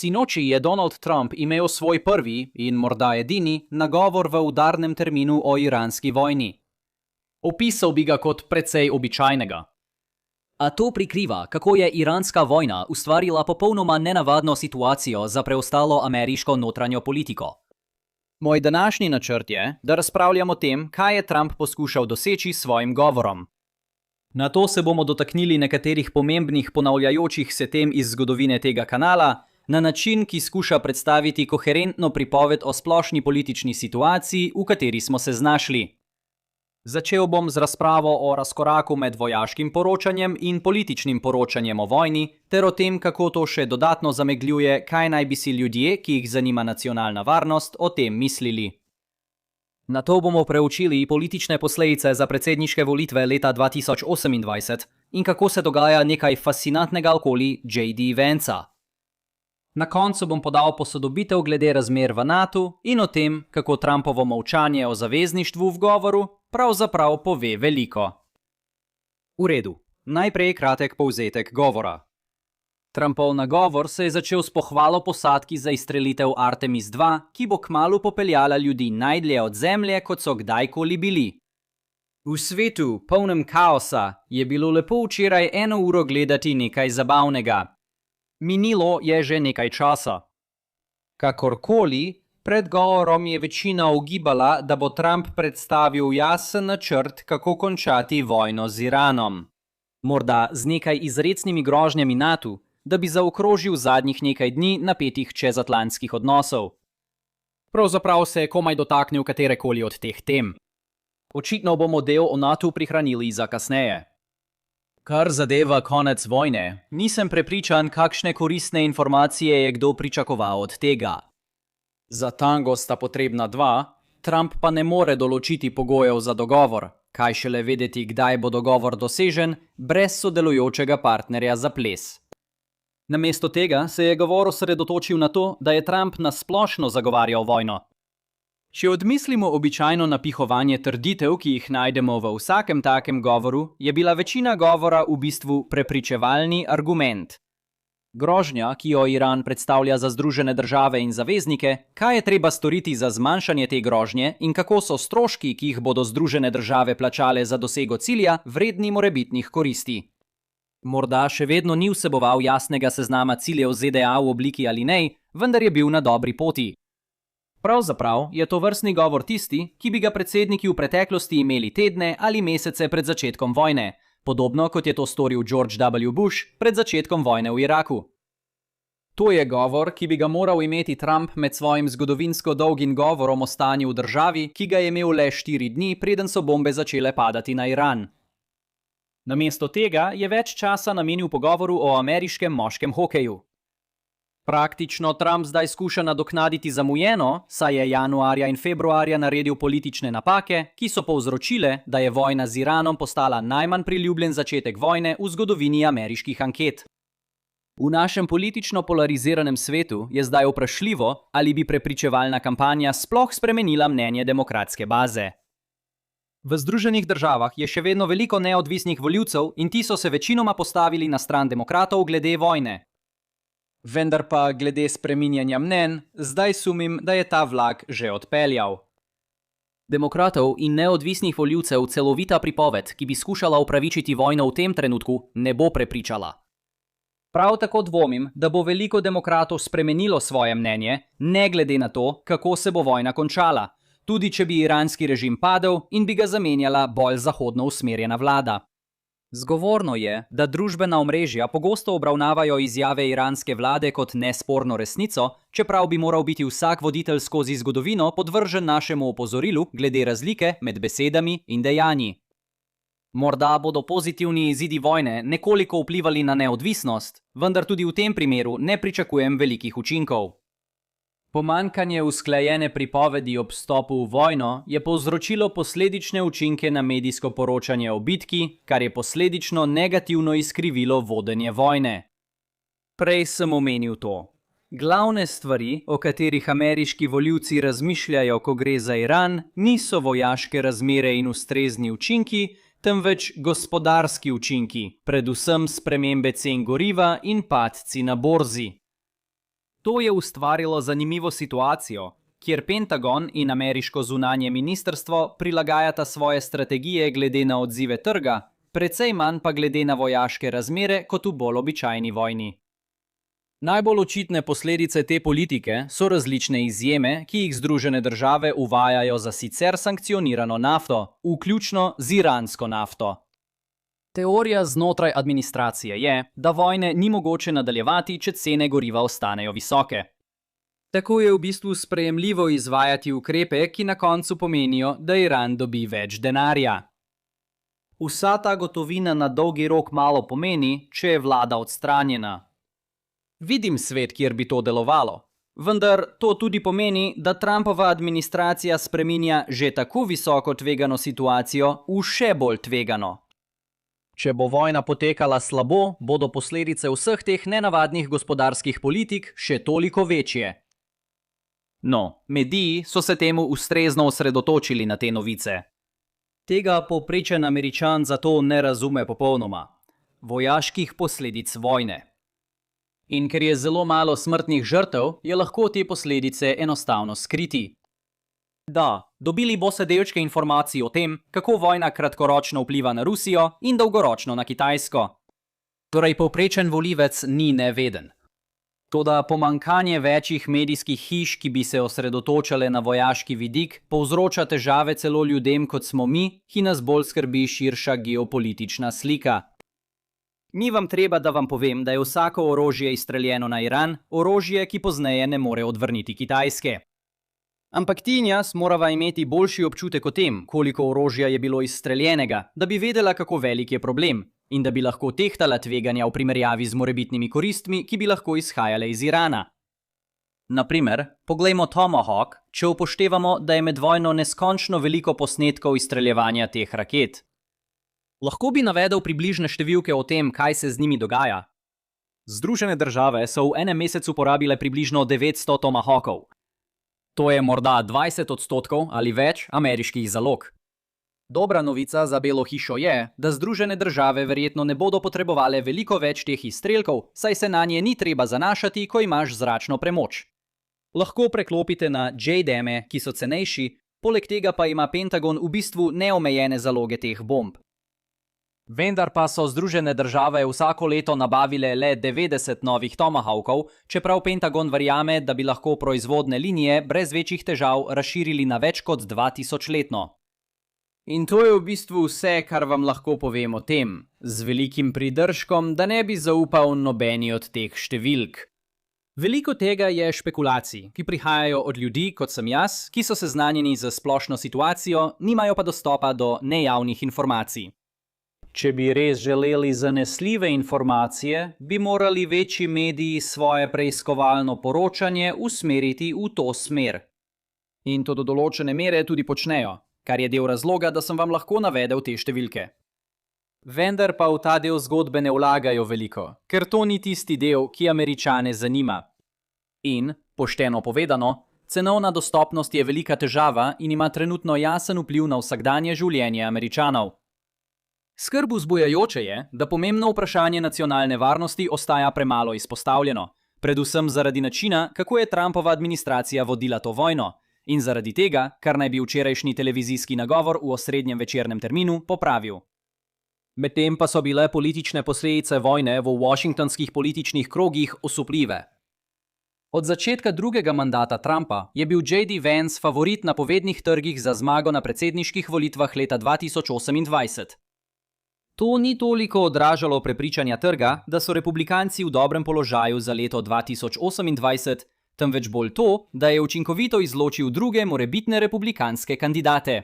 Sinoči je Donald Trump imel svoj prvi in morda edini nagovor v udarnem terminu o iranski vojni. Opisal bi ga kot precej običajnega. A to prikriva, kako je iranska vojna ustvarila popolnoma nenavadno situacijo za preostalo ameriško notranjo politiko. Moj današnji načrt je, da razpravljamo o tem, kaj je Trump poskušal doseči s svojim govorom. Nato se bomo dotaknili nekaterih pomembnih ponavljajočih se tem iz zgodovine tega kanala, na način, ki skuša predstaviti koherentno pripoved o splošni politični situaciji, v kateri smo se znašli. Začel bom z razpravo o razkoraku med vojaškim poročanjem in političnim poročanjem o vojni, ter o tem, kako to še dodatno zamegljuje, kaj naj bi si ljudje, ki jih zanima nacionalna varnost, o tem mislili. Nato bomo preučili politične posledice za predsedniške volitve leta 2028 in kako se dogaja nekaj fascinantnega okoli J.D. Vanca. Na koncu bom podal posodobitev glede razmer v NATO in o tem, kako Trumpovo molčanje o zavezništvu v govoru pravzaprav pove veliko. V redu, najprej kratek povzetek govora. Trumpov nagovor se je začel s pohvalo posadki za izstrelitev Artemis II, ki bo kmalu popeljala ljudi najdlje od Zemlje, kot so kdajkoli bili. V svetu, polnem kaosa, je bilo lepo včeraj 1 uro gledati nekaj zabavnega. Minilo je že nekaj časa. Kakorkoli, pred govorom je večina ugibala, da bo Trump predstavil jasen načrt, kako končati vojno z Iranom. Morda z nekaj izrecnimi grožnjami NATO, da bi zaokrožil zadnjih nekaj dni napetih čezatlantskih odnosov. Pravzaprav se je komaj dotaknil katerekoli od teh tem. Očitno bomo del o NATO prihranili za kasneje. Kar zadeva konec vojne, nisem prepričan, kakšne koristne informacije je kdo pričakoval od tega. Za tango sta potrebna 2, Trump pa ne more določiti pogojev za dogovor, kaj šele vedeti, kdaj bo dogovor dosežen, brez sodelujočega partnerja za ples. Namesto tega se je govor osredotočil na to, da je Trump nasplošno zagovarjal vojno. Če odmislimo običajno napihovanje trditev, ki jih najdemo v vsakem takem govoru, je bila večina govora v bistvu prepričevalni argument. Grožnja, ki jo Iran predstavlja za Združene države in zaveznike, kaj je treba storiti za zmanjšanje te grožnje in kako so stroški, ki jih bodo Združene države plačale za dosego cilja, vredni morebitnih koristi. Morda še vedno ni vseboval jasnega seznama ciljev ZDA v obliki alinej, vendar je bil na dobri poti. Pravzaprav je to vrstni govor tisti, ki bi ga predsedniki v preteklosti imeli tedne ali mesece pred začetkom vojne, podobno kot je to storil George W. Bush pred začetkom vojne v Iraku. To je govor, ki bi ga moral imeti Trump med svojim zgodovinsko dolgim govorom o stanju v državi, ki ga je imel le 4 dni, preden so bombe začele padati na Iran. Namesto tega je več časa namenil pogovoru o ameriškem moškem hokeju. Praktično Trump zdaj skuša nadoknaditi zamujeno, saj je januarja in februarja naredil politične napake, ki so povzročile, da je vojna z Iranom postala najmanj priljubljen začetek vojne v zgodovini ameriških anket. V našem politično polariziranem svetu je zdaj vprašljivo, ali bi prepričevalna kampanja sploh spremenila mnenje demokratske baze. V Združenih državah je še vedno veliko neodvisnih volivcev in ti so se večinoma postavili na stran demokratov glede vojne. Vendar pa glede spreminjanja mnenj, zdaj sumim, da je ta vlak že odpeljal. Demokratov in neodvisnih volivcev celovita pripoved, ki bi skušala upravičiti vojno v tem trenutku, ne bo prepričala. Prav tako dvomim, da bo veliko demokratov spremenilo svoje mnenje, ne glede na to, kako se bo vojna končala, tudi če bi iranski režim padel in bi ga zamenjala bolj zahodno usmerjena vlada. Zgovorno je, da družbena omrežja pogosto obravnavajo izjave iranske vlade kot nesporno resnico, čeprav bi moral biti vsak voditelj skozi zgodovino podvržen našemu opozorilu glede razlike med besedami in dejanji. Morda bodo pozitivni izidi vojne nekoliko vplivali na neodvisnost, vendar tudi v tem primeru ne pričakujem velikih učinkov. Pomanjkanje usklajene pripovedi ob vstopu v vojno je povzročilo posledične učinke na medijsko poročanje o bitki, kar je posledično negativno izkrivilo vodenje vojne. Prej sem omenil to. Glavne stvari, o katerih ameriški volivci razmišljajo, ko gre za Iran, niso vojaške razmere in ustrezni učinki, temveč gospodarski učinki, predvsem spremembe cen goriva in padci na borzi. To je ustvarilo zanimivo situacijo, kjer Pentagon in ameriško zunanje ministrstvo prilagajata svoje strategije glede na odzive trga, precej manj pa glede na vojaške razmere kot v bolj običajni vojni. Najbolj očitne posledice te politike so različne izjeme, ki jih Združene države uvajajo za sicer sankcionirano nafto, vključno z iransko nafto. Teorija znotraj administracije je, da vojne ni mogoče nadaljevati, če cene goriva ostanejo visoke. Tako je v bistvu sprejemljivo izvajati ukrepe, ki na koncu pomenijo, da Iran dobi več denarja. Vsa ta gotovina na dolgi rok malo pomeni, če je vlada odstranjena. Vidim svet, kjer bi to delovalo, vendar to tudi pomeni, da Trumpova administracija spreminja že tako visoko tvegano situacijo v še bolj tvegano. Če bo vojna potekala slabo, bodo posledice vseh teh nenavadnih gospodarskih politik še toliko večje. No, mediji so se temu ustrezno osredotočili na te novice. Tega povprečen Američan zato ne razume popolnoma. Vojaških posledic vojne. In ker je zelo malo smrtnih žrtev, je lahko te posledice enostavno skriti. Da, dobili boste delčke informacij o tem, kako vojna kratkoročno vpliva na Rusijo in dolgoročno na Kitajsko. Torej, povprečen volivec ni neveden. Toda pomanjkanje večjih medijskih hiš, ki bi se osredotočale na vojaški vidik, povzroča težave celo ljudem, kot smo mi, ki nas bolj skrbi širša geopolitična slika. Ni vam treba, da vam povem, da je vsako orožje izstreljeno na Iran, orožje, ki pozneje ne more odvrniti Kitajske. Ampak ti in jaz morava imeti boljši občutek o tem, koliko orožja je bilo izstreljenega, da bi vedela, kako velik je problem, in da bi lahko tehtala tveganja v primerjavi z morebitnimi koristmi, ki bi lahko izhajale iz Irana. Naprimer, poglejmo Tomahawk, če upoštevamo, da je med vojno neskončno veliko posnetkov izstreljevanja teh raket. Lahko bi navedel približne številke o tem, kaj se z njimi dogaja. Združene države so v enem mesecu porabile približno 900 Tomahawkov. To je morda 20% ali več ameriških zalog. Dobra novica za Belo hišo je, da Združene države verjetno ne bodo potrebovale veliko več teh izstrelkov, saj se na nje ni treba zanašati, ko imaš zračno premoč. Lahko preklopite na JDAM-e, ki so cenejši, poleg tega pa ima Pentagon v bistvu neomejene zaloge teh bomb. Vendar pa so Združene države vsako leto nabavile le 90 novih Tomahawkov, čeprav Pentagon verjame, da bi lahko proizvodne linije brez večjih težav razširili na več kot 2000 letno. In to je v bistvu vse, kar vam lahko povem o tem, z velikim pridržkom, da ne bi zaupal nobeni od teh številk. Veliko tega je špekulacij, ki prihajajo od ljudi, kot sem jaz, ki so seznanjeni z splošno situacijo, nimajo pa dostopa do nejavnih informacij. Če bi res želeli zanesljive informacije, bi morali večji mediji svoje preiskovalno poročanje usmeriti v to smer. In to do določene mere tudi počnejo, kar je del razloga, da sem vam lahko navedel te številke. Vendar pa v ta del zgodbe ne vlagajo veliko, ker to ni tisti del, ki Američane zanima. In, pošteno povedano, cenovna dostopnost je velika težava in ima trenutno jasen vpliv na vsakdanje življenje Američanov. Skrb vzbujajoče je, da pomembno vprašanje nacionalne varnosti ostaja premalo izpostavljeno, predvsem zaradi načina, kako je Trumpova administracija vodila to vojno, in zaradi tega, kar naj bi včerajšnji televizijski nagovor v osrednjem večernem terminu popravil. Medtem pa so bile politične posledice vojne v washingtonskih političnih krogih osupljive. Od začetka drugega mandata Trumpa je bil J.D. Vance favorit na povednih trgih za zmago na predsedniških volitvah leta 2028. To ni toliko odražalo prepričanja trga, da so republikanci v dobrem položaju za leto 2028, temveč bolj to, da je učinkovito izločil druge morebitne republikanske kandidate.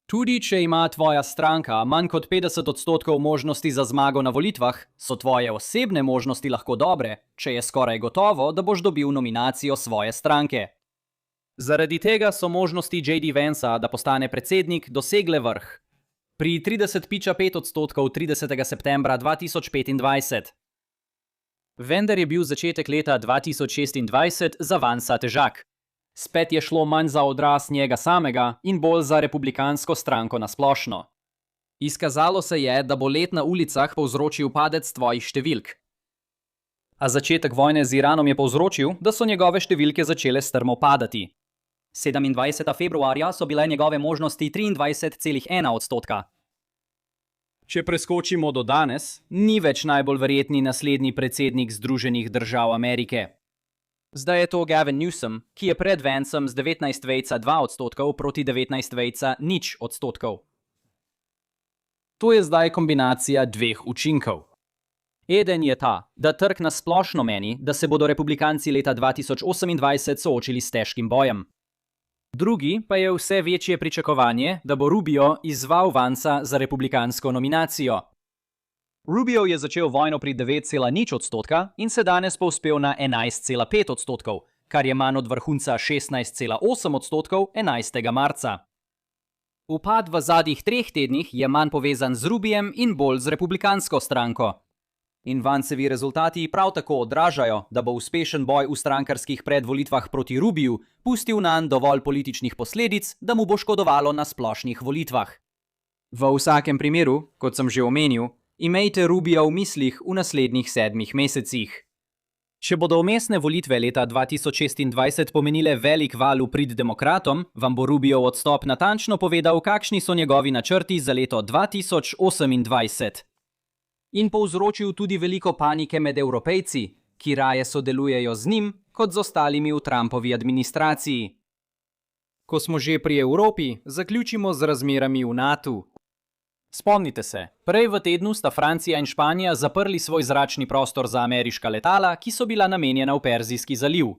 Tudi če ima tvoja stranka manj kot 50% možnosti za zmago na volitvah, so tvoje osebne možnosti lahko dobre, če je skoraj gotovo, da boš dobil nominacijo svoje stranke. Zaradi tega so možnosti J.D. Vancea, da postane predsednik, dosegle vrh. Pri 30,5% 30. septembra 2025. Vendar je bil začetek leta 2026 za Vancea težak. Spet je šlo manj za odraz njega samega in bolj za republikansko stranko na splošno. Izkazalo se je, da bo let na ulicah povzročil padec tvojih številk. A začetek vojne z Iranom je povzročil, da so njegove številke začele strmo padati. 27. februarja so bile njegove možnosti 23,1%. Če preskočimo do danes, ni več najbolj verjetni naslednji predsednik Združenih držav Amerike. Zdaj je to Gavin Newsom, ki je pred Vancem z 19,2% proti 19,0%. To je zdaj kombinacija dveh učinkov. Eden je ta, da trg nasplošno meni, da se bodo republikanci leta 2028 soočili s težkim bojem. Drugi pa je vse večje pričakovanje, da bo Rubio izzval Vanca za republikansko nominacijo. Rubio je začel vojno pri 9,0% in se danes povzpel na 11,5%, kar je manj od vrhunca 16,8% 11. marca. Upad v zadnjih 3 tednih je manj povezan z Rubijem in bolj z republikansko stranko. In Vancevi rezultati prav tako odražajo, da bo uspešen boj v strankarskih predvolitvah proti Rubiju pustil nanj dovolj političnih posledic, da mu bo škodovalo na splošnih volitvah. V vsakem primeru, kot sem že omenil, imejte Rubija v mislih v naslednjih 7 mesecih. Če bodo vmesne volitve leta 2026 pomenile velik val v prid demokratom, vam bo Rubijev odstop natančno povedal, kakšni so njegovi načrti za leto 2028. In povzročil tudi veliko panike med Evropejci, ki raje sodelujejo z njim, kot z ostalimi v Trumpovi administraciji. Ko smo že pri Evropi, zaključimo z razmerami v NATO. Spomnite se, prej v tednu sta Francija in Španija zaprli svoj zračni prostor za ameriška letala, ki so bila namenjena v Perzijski zaliv.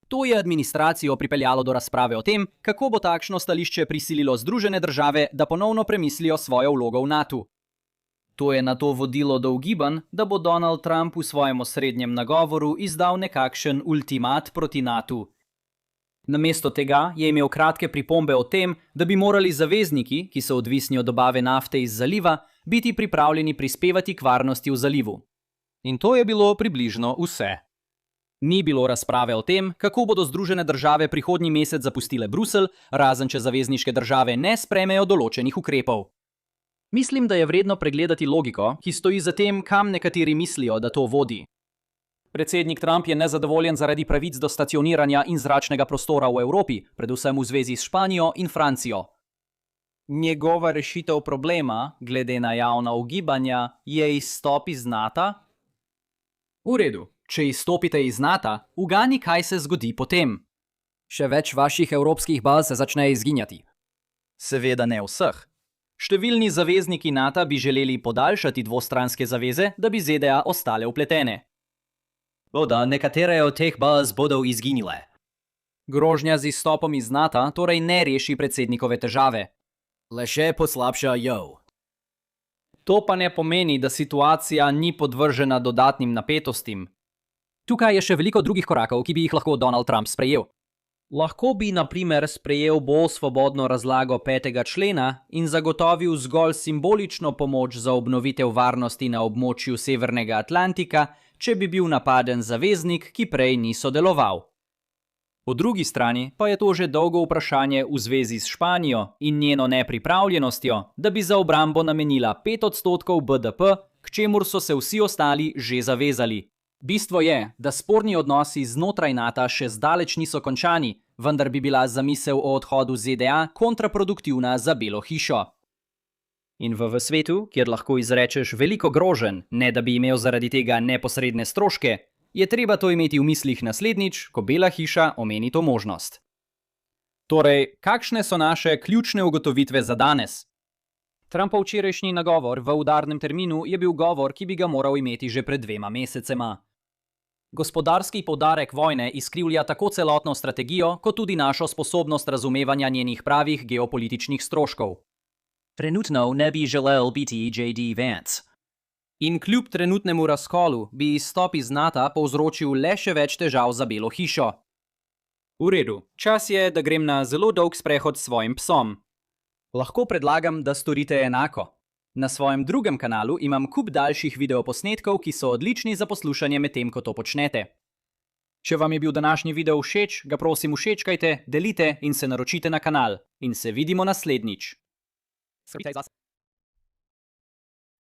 To je administracijo pripeljalo do razprave o tem, kako bo takšno stališče prisililo Združene države, da ponovno premislijo svojo vlogo v NATO. To je nato vodilo do ugibanj, da bo Donald Trump v svojem osrednjem nagovoru izdal nekakšen ultimat proti NATO. Namesto tega je imel kratke pripombe o tem, da bi morali zavezniki, ki so odvisni od dobave nafte iz zaliva, biti pripravljeni prispevati k varnosti v zalivu. In to je bilo približno vse. Ni bilo razprave o tem, kako bodo Združene države prihodnji mesec zapustile Bruselj, razen če zavezniške države ne sprejmejo določenih ukrepov. Mislim, da je vredno pregledati logiko, ki stoji za tem, kam nekateri mislijo, da to vodi. Predsednik Trump je nezadovoljen zaradi pravic do stacioniranja in zračnega prostora v Evropi, predvsem v zvezi s Španijo in Francijo. Njegova rešitev problema, glede na javna ugibanja, je izstop iz NATO? V redu, če izstopite iz NATO, ugani, kaj se zgodi potem. Še več vaših evropskih baz se začne izginjati. Seveda ne vseh. Številni zavezniki NATO bi želeli podaljšati dvostranske zaveze, da bi ZDA ostale vpletene. Toda nekatere od teh baz bodo izginile. Grožnja z izstopom iz NATO torej ne reši predsednikove težave. Le še poslabša jo. To pa ne pomeni, da situacija ni podvržena dodatnim napetostim. Tukaj je še veliko drugih korakov, ki bi jih lahko Donald Trump sprejel. Lahko bi na primer sprejel bolj svobodno razlago 5. člena in zagotovil zgolj simbolično pomoč za obnovitev varnosti na območju Severnega Atlantika, če bi bil napaden zaveznik, ki prej ni sodeloval. Po drugi strani pa je to že dolgo vprašanje v zvezi s Španijo in njeno nepripravljenostjo, da bi za obrambo namenila 5% BDP, k čemur so se vsi ostali že zavezali. Bistvo je, da sporni odnosi znotraj NATO še zdaleč niso končani, vendar bi bila zamisel o odhodu ZDA kontraproduktivna za Belo hišo. In v svetu, kjer lahko izrečeš veliko groženj, ne da bi imel zaradi tega neposredne stroške, je treba to imeti v mislih naslednjič, ko Bela hiša omeni to možnost. Torej, kakšne so naše ključne ugotovitve za danes? Trumpov včerajšnji nagovor v udarnem terminu je bil govor, ki bi ga moral imeti že pred 2 mesecema. Gospodarski poudarek vojne izkrivlja tako celotno strategijo, kot tudi našo sposobnost razumevanja njenih pravih geopolitičnih stroškov. Trenutno ne bi želel biti J.D. Vance. In kljub trenutnemu razkolu bi izstop iz NATO povzročil le še več težav za Belo hišo. V redu, čas je, da grem na zelo dolg sprehod s svojim psom. Lahko predlagam, da storite enako. Na svojem drugem kanalu imam kup daljših videoposnetkov, ki so odlični za poslušanje medtem, ko to počnete. Če vam je bil današnji video všeč, ga prosim všečkajte, delite in se naročite na kanal. In se vidimo naslednjič. Skrbite zase.